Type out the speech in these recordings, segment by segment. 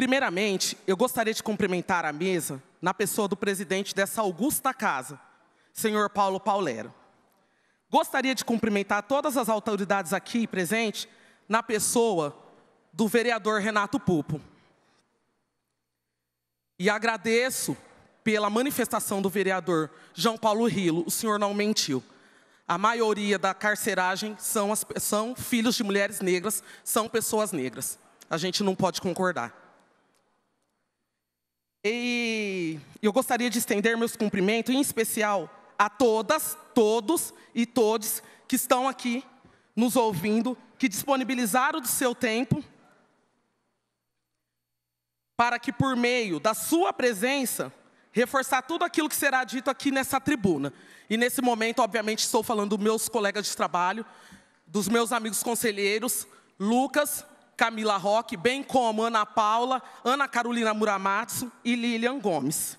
Primeiramente, eu gostaria de cumprimentar a mesa na pessoa do presidente dessa augusta casa, senhor Paulo Paulero. Gostaria de cumprimentar todas as autoridades aqui presentes na pessoa do vereador Renato Pupo. E agradeço pela manifestação do vereador João Paulo Rilo, o senhor não mentiu. A maioria da carceragem são filhos de mulheres negras, são pessoas negras. A gente não pode concordar. E eu gostaria de estender meus cumprimentos, em especial a todas, todos e todes que estão aqui nos ouvindo, que disponibilizaram do seu tempo para que, por meio da sua presença, reforçar tudo aquilo que será dito aqui nessa tribuna. E nesse momento, obviamente, estou falando dos meus colegas de trabalho, dos meus amigos conselheiros, Lucas, Camila Roque, bem como Ana Paula, Ana Carolina Muramatsu e Lilian Gomes.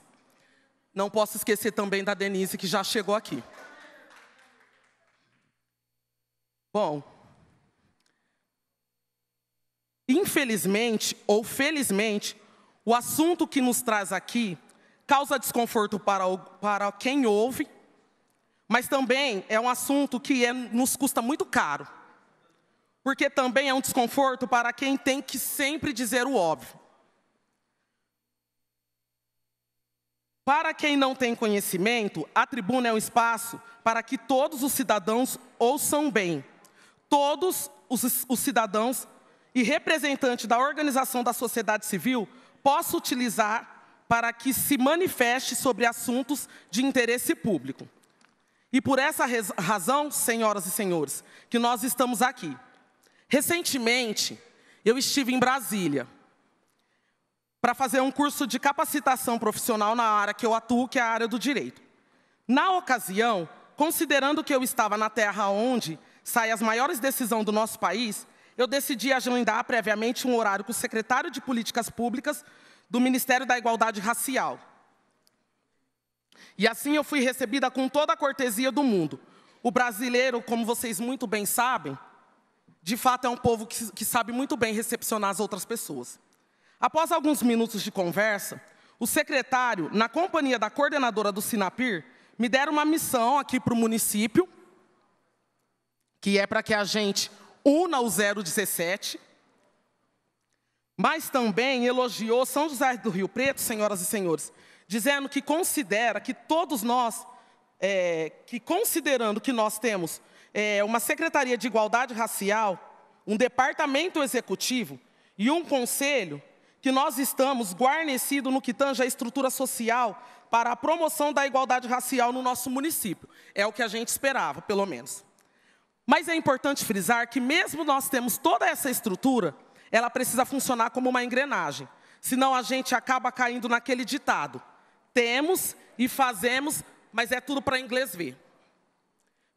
Não posso esquecer também da Denise, que já chegou aqui. Bom, infelizmente ou felizmente, o assunto que nos traz aqui causa desconforto para quem ouve, mas também é um assunto que nos custa muito caro. Porque também é um desconforto para quem tem que sempre dizer o óbvio. Para quem não tem conhecimento, a tribuna é um espaço para que todos os cidadãos ouçam bem. Todos os cidadãos e representantes da organização da sociedade civil possam utilizar para que se manifeste sobre assuntos de interesse público. E por essa razão, senhoras e senhores, que nós estamos aqui. Recentemente, eu estive em Brasília para fazer um curso de capacitação profissional na área que eu atuo, que é a área do direito. Na ocasião, considerando que eu estava na terra onde saem as maiores decisões do nosso país, eu decidi agendar previamente um horário com o secretário de Políticas Públicas do Ministério da Igualdade Racial. E assim eu fui recebida com toda a cortesia do mundo. O brasileiro, como vocês muito bem sabem, de fato, é um povo que sabe muito bem recepcionar as outras pessoas. Após alguns minutos de conversa, o secretário, na companhia da coordenadora do Sinapir, me deram uma missão aqui para o município, que é para que a gente una o 017, mas também elogiou São José do Rio Preto, senhoras e senhores, dizendo que considera que todos nós, considerando que nós temos uma Secretaria de Igualdade Racial, um departamento executivo e um conselho, que nós estamos guarnecidos no que tange a estrutura social para a promoção da igualdade racial no nosso município. É o que a gente esperava, pelo menos. Mas é importante frisar que mesmo nós temos toda essa estrutura, ela precisa funcionar como uma engrenagem. Senão a gente acaba caindo naquele ditado. Temos e fazemos, mas é tudo para inglês ver.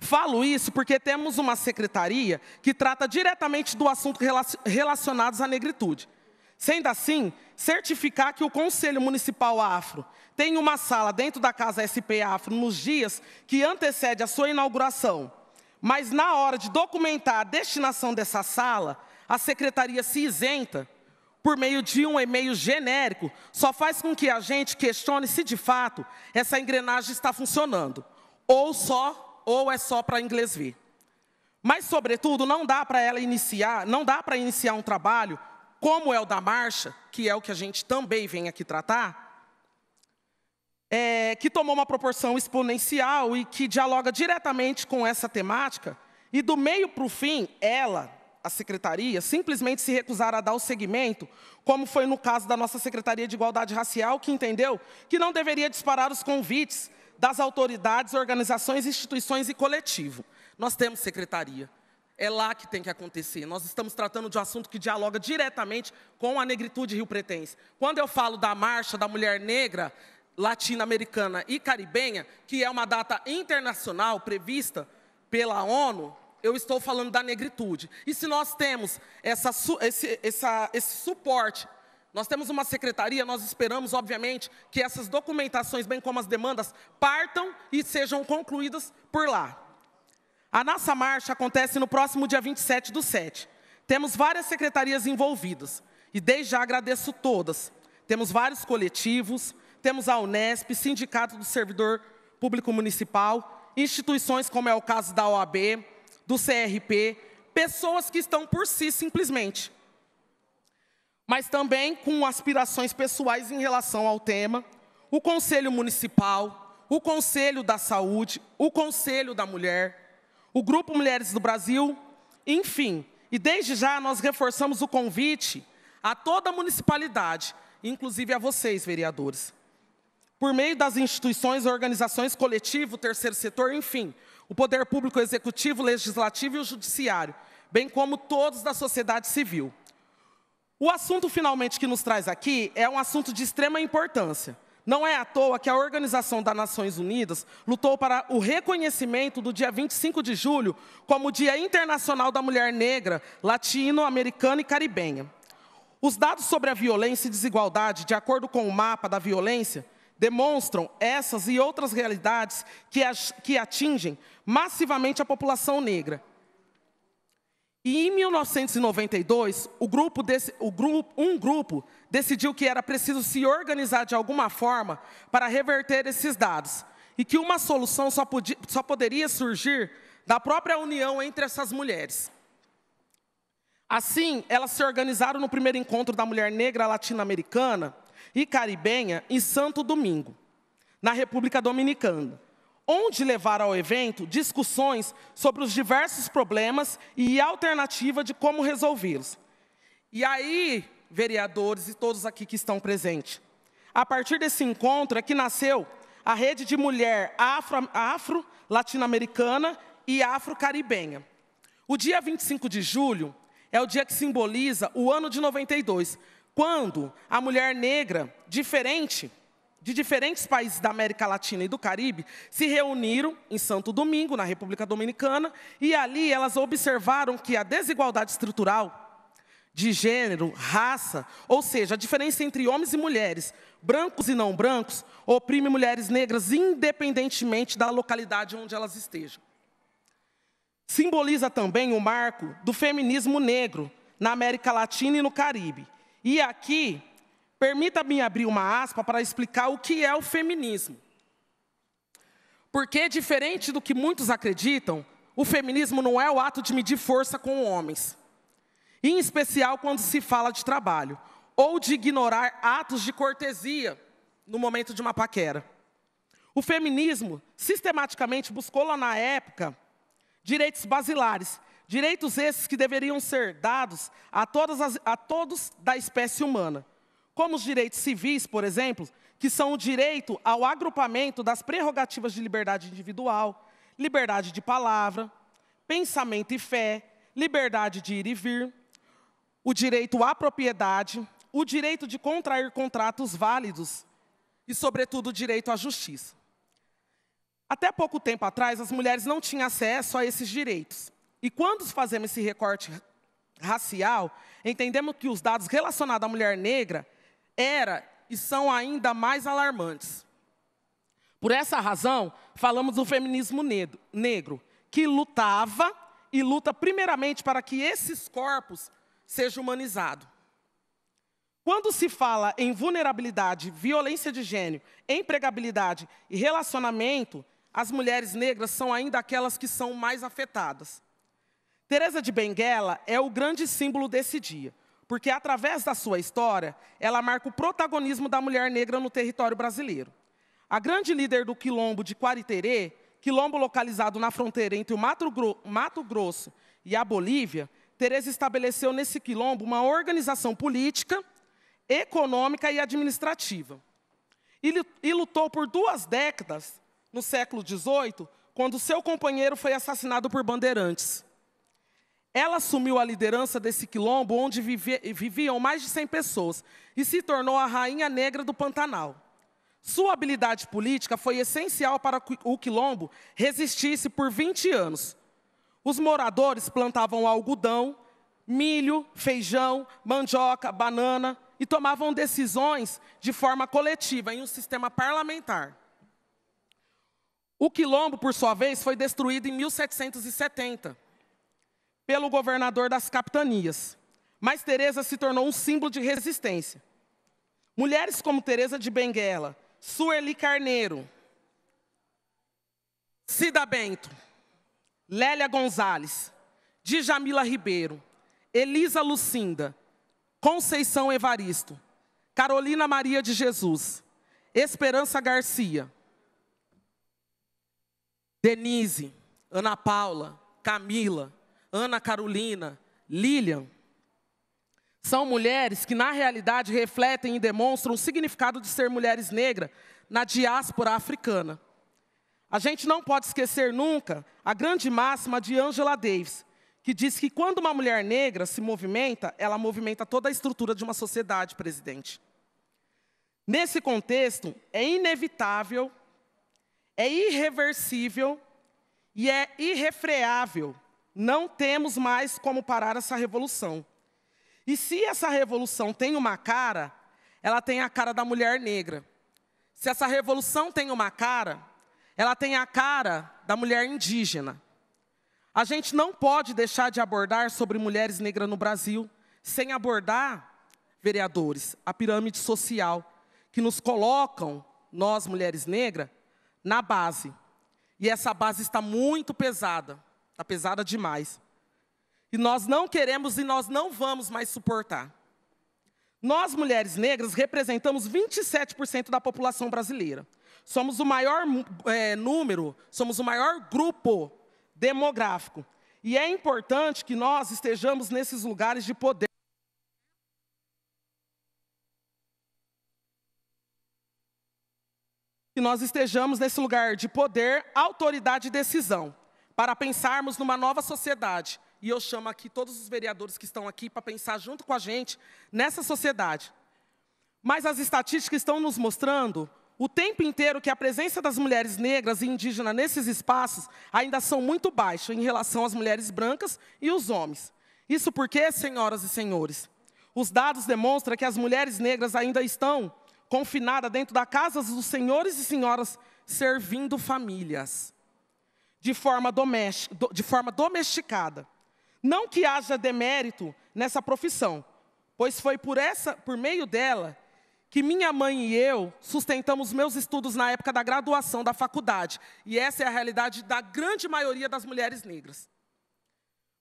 Falo isso porque temos uma secretaria que trata diretamente do assunto relacionados à negritude. Sendo assim, certificar que o Conselho Municipal Afro tem uma sala dentro da Casa SP Afro nos dias que antecede a sua inauguração, mas na hora de documentar a destinação dessa sala, a secretaria se isenta, por meio de um e-mail genérico, só faz com que a gente questione se de fato essa engrenagem está funcionando, ou é só para inglês ver. Mas, sobretudo, não dá para iniciar um trabalho como é o da marcha, que é o que a gente também vem aqui tratar, que tomou uma proporção exponencial e que dialoga diretamente com essa temática, e do meio para o fim, a secretaria, simplesmente se recusar a dar o seguimento, como foi no caso da nossa Secretaria de Igualdade Racial, que entendeu que não deveria disparar os convites das autoridades, organizações, instituições e coletivo. Nós temos secretaria. É lá que tem que acontecer. Nós estamos tratando de um assunto que dialoga diretamente com a negritude rio-pretense. Quando eu falo da Marcha da Mulher Negra, Latino-Americana e Caribenha, que é uma data internacional prevista pela ONU, eu estou falando da negritude. E se nós temos esse suporte, nós temos uma secretaria, nós esperamos, obviamente, que essas documentações, bem como as demandas, partam e sejam concluídas por lá. A nossa marcha acontece no próximo dia 27/7. Temos várias secretarias envolvidas. e desde já agradeço todas. Temos vários coletivos, temos a Unesp, Sindicato do Servidor Público Municipal, instituições como é o caso da OAB, do CRP, pessoas que estão por si simplesmente, mas também com aspirações pessoais em relação ao tema, o Conselho Municipal, o Conselho da Saúde, o Conselho da Mulher, o Grupo Mulheres do Brasil, enfim. E desde já nós reforçamos o convite a toda a municipalidade, inclusive a vocês, vereadores, por meio das instituições, organizações, coletivo, terceiro setor, enfim, o poder público executivo, legislativo e o judiciário, bem como todos da sociedade civil. O assunto finalmente que nos traz aqui é um assunto de extrema importância. Não é à toa que a Organização das Nações Unidas lutou para o reconhecimento do dia 25 de julho como o Dia Internacional da Mulher Negra, Latino-Americana e Caribenha. Os dados sobre a violência e desigualdade, de acordo com o mapa da violência, demonstram essas e outras realidades que atingem massivamente a população negra. E em 1992, um grupo decidiu que era preciso se organizar de alguma forma para reverter esses dados e que uma solução só poderia surgir da própria união entre essas mulheres. Assim, elas se organizaram no primeiro encontro da mulher negra latino-americana e caribenha em Santo Domingo, na República Dominicana, onde levaram ao evento discussões sobre os diversos problemas e alternativa de como resolvê-los. E aí, vereadores e todos aqui que estão presentes, a partir desse encontro é que nasceu a Rede de Mulher Afro-Latino-Americana e Afro-Caribenha. O dia 25 de julho é o dia que simboliza o ano de 92, quando a mulher negra, de diferentes países da América Latina e do Caribe, se reuniram em Santo Domingo, na República Dominicana, e ali elas observaram que a desigualdade estrutural de gênero, raça, ou seja, a diferença entre homens e mulheres, brancos e não brancos, oprime mulheres negras independentemente da localidade onde elas estejam. Simboliza também o marco do feminismo negro na América Latina e no Caribe. E aqui, permita-me abrir uma aspa para explicar o que é o feminismo. Porque, diferente do que muitos acreditam, o feminismo não é o ato de medir força com homens. Em especial quando se fala de trabalho, ou de ignorar atos de cortesia no momento de uma paquera. O feminismo, sistematicamente, buscou lá na época direitos basilares, direitos esses que deveriam ser dados a todos da espécie humana, como os direitos civis, por exemplo, que são o direito ao agrupamento das prerrogativas de liberdade individual, liberdade de palavra, pensamento e fé, liberdade de ir e vir, o direito à propriedade, o direito de contrair contratos válidos e, sobretudo, o direito à justiça. Até pouco tempo atrás, as mulheres não tinham acesso a esses direitos. E quando fazemos esse recorte racial, entendemos que os dados relacionados à mulher negra e são ainda mais alarmantes. Por essa razão, falamos do feminismo negro, que lutava e luta primeiramente para que esses corpos sejam humanizados. Quando se fala em vulnerabilidade, violência de gênero, empregabilidade e relacionamento, as mulheres negras são ainda aquelas que são mais afetadas. Teresa de Benguela é o grande símbolo desse dia, porque através da sua história, ela marca o protagonismo da mulher negra no território brasileiro. A grande líder do quilombo de Quariterê, quilombo localizado na fronteira entre o Mato Grosso e a Bolívia, Teresa estabeleceu nesse quilombo uma organização política, econômica e administrativa. E lutou por 2 décadas, no século XVIII, quando seu companheiro foi assassinado por bandeirantes. Ela assumiu a liderança desse quilombo, onde viviam mais de 100 pessoas, e se tornou a rainha negra do Pantanal. Sua habilidade política foi essencial para que o quilombo resistisse por 20 anos. Os moradores plantavam algodão, milho, feijão, mandioca, banana e tomavam decisões de forma coletiva, em um sistema parlamentar. O quilombo, por sua vez, foi destruído em 1770 pelo governador das capitanias. mas Teresa se tornou um símbolo de resistência. Mulheres como Teresa de Benguela, Sueli Carneiro, Cida Bento, Lélia Gonzalez, Djamila Ribeiro, Elisa Lucinda, Conceição Evaristo, Carolina Maria de Jesus, Esperança Garcia, Denise, Ana Paula, Camila, Ana Carolina, Lilian, são mulheres que, na realidade, refletem e demonstram o significado de ser mulheres negras na diáspora africana. A gente não pode esquecer nunca a grande máxima de Angela Davis, que diz que quando uma mulher negra se movimenta, ela movimenta toda a estrutura de uma sociedade, presidente. Nesse contexto, é inevitável, é irreversível e é irrefreável. Não temos mais como parar essa revolução. E se essa revolução tem uma cara, ela tem a cara da mulher negra. Se essa revolução tem uma cara, ela tem a cara da mulher indígena. A gente não pode deixar de abordar sobre mulheres negras no Brasil sem abordar, vereadores, a pirâmide social, que nos colocam, nós mulheres negras, na base. E essa base está muito pesada, está pesada demais. E nós não queremos e nós não vamos mais suportar. Nós, mulheres negras, representamos 27% da população brasileira. Somos o maior número, somos o maior grupo demográfico. E é importante que nós estejamos nesses lugares de poder. Que nós estejamos nesse lugar de poder, autoridade e decisão, para pensarmos numa nova sociedade. E eu chamo aqui todos os vereadores que estão aqui para pensar junto com a gente nessa sociedade. Mas as estatísticas estão nos mostrando o tempo inteiro que a presença das mulheres negras e indígenas nesses espaços ainda são muito baixa em relação às mulheres brancas e os homens. Isso porque, senhoras e senhores, os dados demonstram que as mulheres negras ainda estão confinadas dentro da casa dos senhores e senhoras servindo famílias, de forma domesticada. Não que haja demérito nessa profissão, pois foi por meio dela que minha mãe e eu sustentamos meus estudos na época da graduação da faculdade. E essa é a realidade da grande maioria das mulheres negras.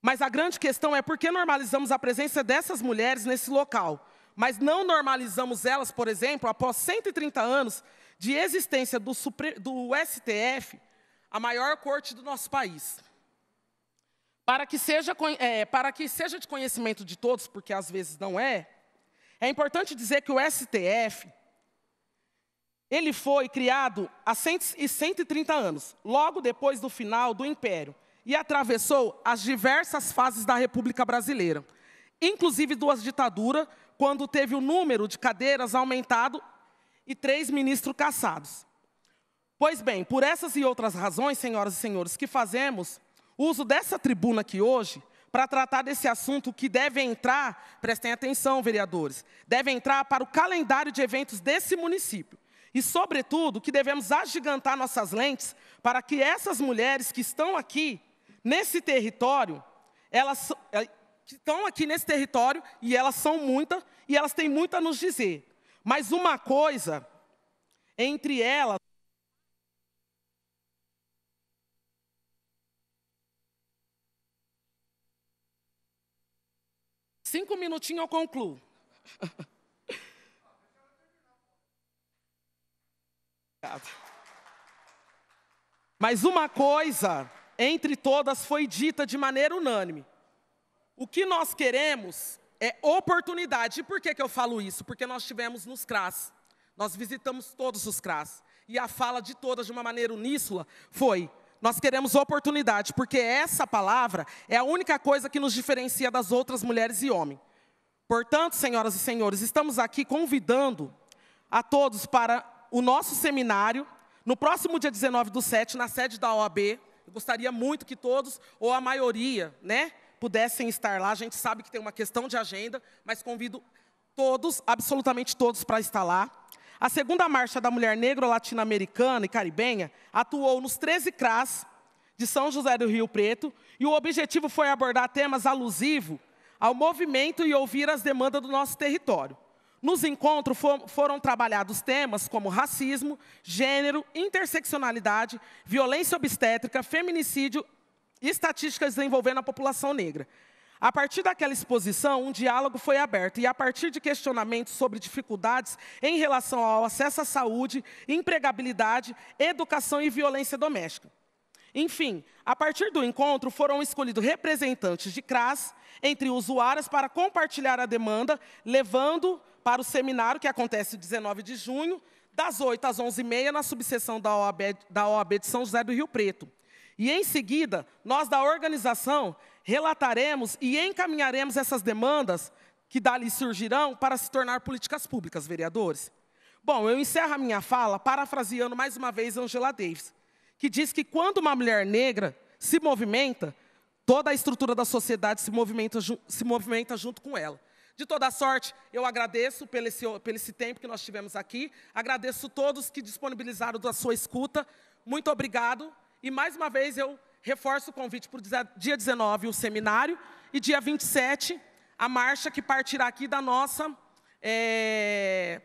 Mas a grande questão é por que normalizamos a presença dessas mulheres nesse local, mas não normalizamos elas, por exemplo, após 130 anos de existência do STF, a maior corte do nosso país. Para que seja de conhecimento de todos, porque às vezes não é importante dizer que o STF, ele foi criado há 130 anos, logo depois do final do Império, e atravessou as diversas fases da República Brasileira, inclusive duas ditaduras, quando teve o número de cadeiras aumentado e 3 ministros cassados. Pois bem, por essas e outras razões, senhoras e senhores, que fazemos uso dessa tribuna aqui hoje para tratar desse assunto que deve entrar, prestem atenção, vereadores, deve entrar para o calendário de eventos desse município. E, sobretudo, que devemos agigantar nossas lentes para que essas mulheres que estão aqui nesse território, que estão aqui nesse território, e elas são muitas, e elas têm muito a nos dizer. Mas uma coisa, entre elas, 5 minutinhos eu concluo. Mas uma coisa, entre todas, foi dita de maneira unânime. O que nós queremos é oportunidade. E por que eu falo isso? Porque nós estivemos nos CRAS. Nós visitamos todos os CRAS. E a fala de todas, de uma maneira uníssona, foi: nós queremos oportunidade, porque essa palavra é a única coisa que nos diferencia das outras mulheres e homens. Portanto, senhoras e senhores, estamos aqui convidando a todos para o nosso seminário, no próximo dia 19/7, na sede da OAB. Eu gostaria muito que todos, ou a maioria, pudessem estar lá. A gente sabe que tem uma questão de agenda, mas convido todos, absolutamente todos, para estar lá. A segunda marcha da mulher negra, latino-americana e caribenha atuou nos 13 CRAS de São José do Rio Preto, e o objetivo foi abordar temas alusivos ao movimento e ouvir as demandas do nosso território. Nos encontros foram trabalhados temas como racismo, gênero, interseccionalidade, violência obstétrica, feminicídio e estatísticas envolvendo a população negra. A partir daquela exposição, um diálogo foi aberto e, a partir de questionamentos sobre dificuldades em relação ao acesso à saúde, empregabilidade, educação e violência doméstica. Enfim, a partir do encontro, foram escolhidos representantes de CRAS, entre usuários, para compartilhar a demanda, levando para o seminário, que acontece 19 de junho, das 8 às 11h30, na subseção da OAB de São José do Rio Preto. E, em seguida, nós da organização relataremos e encaminharemos essas demandas que dali surgirão para se tornar políticas públicas, vereadores. Bom, eu encerro a minha fala parafraseando mais uma vez Angela Davis, que diz que quando uma mulher negra se movimenta, toda a estrutura da sociedade se movimenta junto com ela. De toda sorte, eu agradeço pelo esse tempo que nós tivemos aqui, agradeço todos que disponibilizaram da sua escuta, muito obrigado, e mais uma vez eu reforço o convite para o dia 19, o seminário, e dia 27, a marcha que partirá aqui da nossa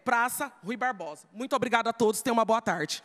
Praça Rui Barbosa. Muito obrigado a todos, tenham uma boa tarde.